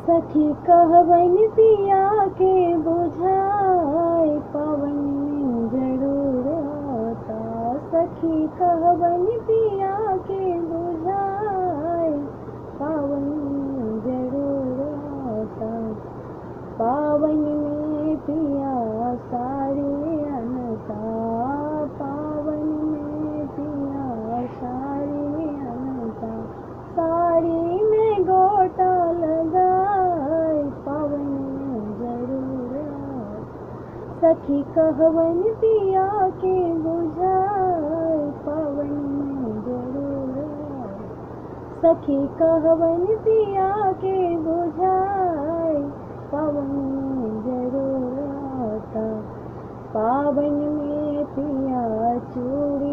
सखी कहवन पिया के बुझाए पवन में जरूर आता। सखी कहवन पिया के बुझाए पावन में जरूर आता। पावन में पिया सारे अनता, पावन में पिया सारे अनता। साड़ी में गोटा लगाए पवन में जरूर आए। सखी कहवन पिया के बुझाए पवन में जरूर आए। सखी कहवन पिया के बुझाए पवन में जरूर आता। पावन में पिया चूड़ी